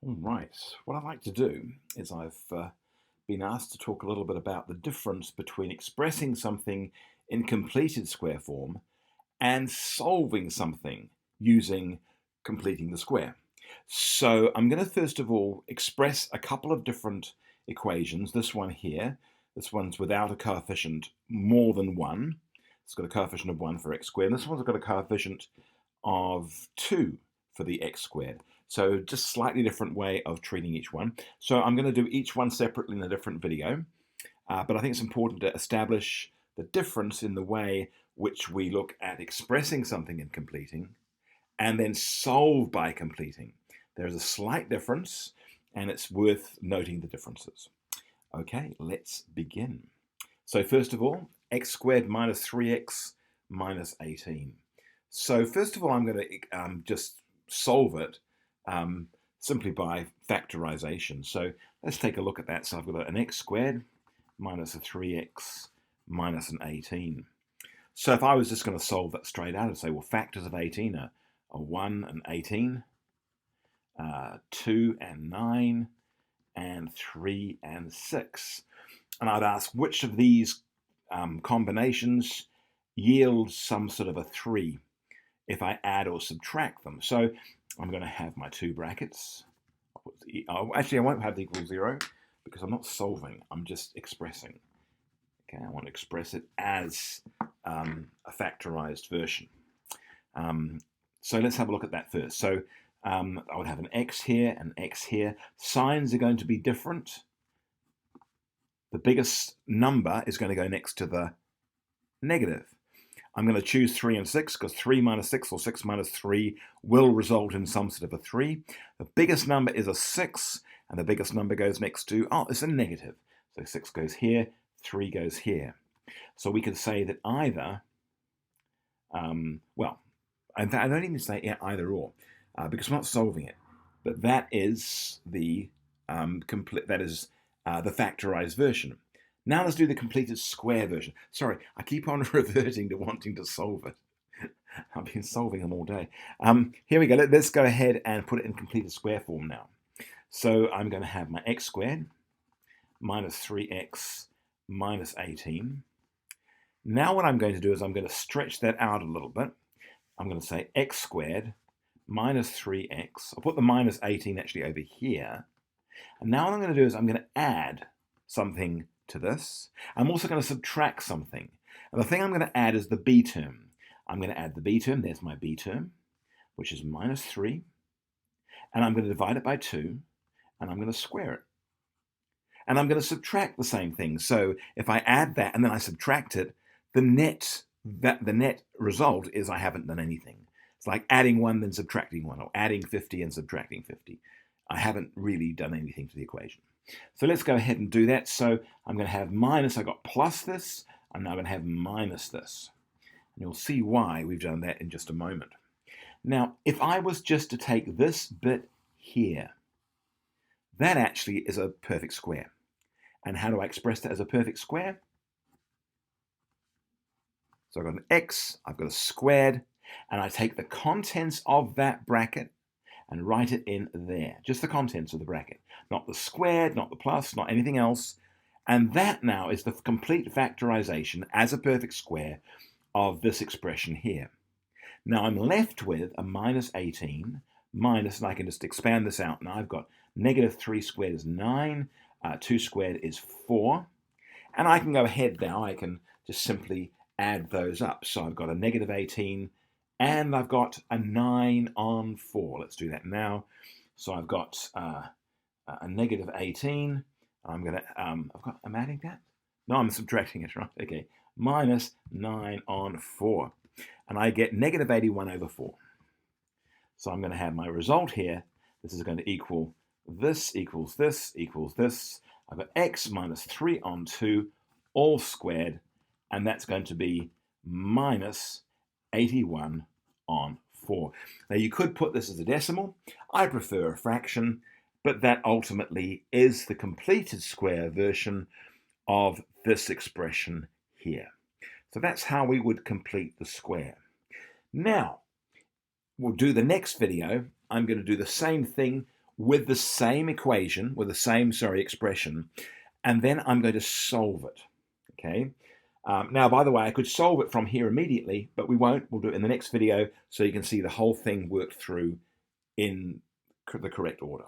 All right. What I'd like to do is I've been asked to talk a little bit about the difference between expressing something in completed square form and solving something using completing the square. So I'm going to first of all express a couple of different equations. This one here, this one's without a coefficient more than 1. It's got a coefficient of 1 for x squared. And this one's got a coefficient of 2 for the x squared. So just slightly different way of treating each one. So I'm going to do each one separately in a different video, but I think it's important to establish the difference in the way which we look at expressing something and completing, and then solve by completing. There's a slight difference, and it's worth noting the differences. Okay, let's begin. So first of all, x squared minus 3x minus 18. So first of all, I'm going to just solve it simply by factorization. So let's take a look at that. So I've got an x squared minus a 3x minus an 18. So if I was just going to solve that straight out, I'd say, well, factors of 18 are 1 and 18, 2 and 9, and 3 and 6. And I'd ask which of these combinations yields some sort of a 3 if I add or subtract them. So I'm going to have my two brackets. Actually, I won't have the equal 0 because I'm not solving, I'm just expressing. Okay, I want to express it as a factorized version. So let's have a look at that first. So I would have an x here, an x here. Signs are going to be different. The biggest number is going to go next to the negative. I'm going to choose 3 and 6 because 3 minus 6 or 6 minus 3 will result in some sort of a 3. The biggest number is a 6, and the biggest number goes next to, it's a negative. So 6 goes here, 3 goes here. So we could say that either, well, I don't even say either or, because we're not solving it. But that is the the factorized version. Now let's do the completed square version. Sorry, I keep on reverting to wanting to solve it. I've been solving them all day. Here we go. Let's go ahead and put it in completed square form now. So I'm going to have my x squared minus 3x minus 18. Now what I'm going to do is I'm going to stretch that out a little bit. I'm going to say x squared minus 3x. I'll put the minus 18 actually over here. And now what I'm going to do is I'm going to add something to this. I'm also going to subtract something. And the thing I'm going to add is the b term. I'm going to add the b term. There's my b term, which is minus 3. And I'm going to divide it by 2. And I'm going to square it. And I'm going to subtract the same thing. So if I add that and then I subtract it, the net result is I haven't done anything. It's like adding 1 then subtracting 1, or adding 50 and subtracting 50. I haven't really done anything to the equation. So let's go ahead and do that. So I'm going to have minus, I got plus this, I'm now going to have minus this. And you'll see why we've done that in just a moment. Now, if I was just to take this bit here, that actually is a perfect square. And how do I express that as a perfect square? So I've got an x, I've got a squared, and I take the contents of that bracket and write it in there. Just the contents of the bracket. Not the squared, not the plus, not anything else. And that now is the complete factorization as a perfect square of this expression here. Now I'm left with a minus 18 minus, and I can just expand this out. Now I've got negative 3 squared is 9, 2 squared is 4. And I can go ahead now, I can just simply add those up. So I've got a negative 18 and I've got a 9 on 4. Let's do that now. So I've got a negative 18. I'm adding that? No, I'm subtracting it, right? Okay. Minus 9 on 4. And I get negative 81 over 4. So I'm going to have my result here. This is going to equal this equals this equals this. I've got x minus 3 on 2 all squared. And that's going to be minus 81 on 4. Now you could put this as a decimal. I prefer a fraction, but that ultimately is the completed square version of this expression here. So that's how we would complete the square. Now, we'll do the next video. I'm going to do the same thing with the same equation, with the same, expression, and then I'm going to solve it, okay? Now, by the way, I could solve it from here immediately, but we won't. We'll do it in the next video so you can see the whole thing worked through in the correct order.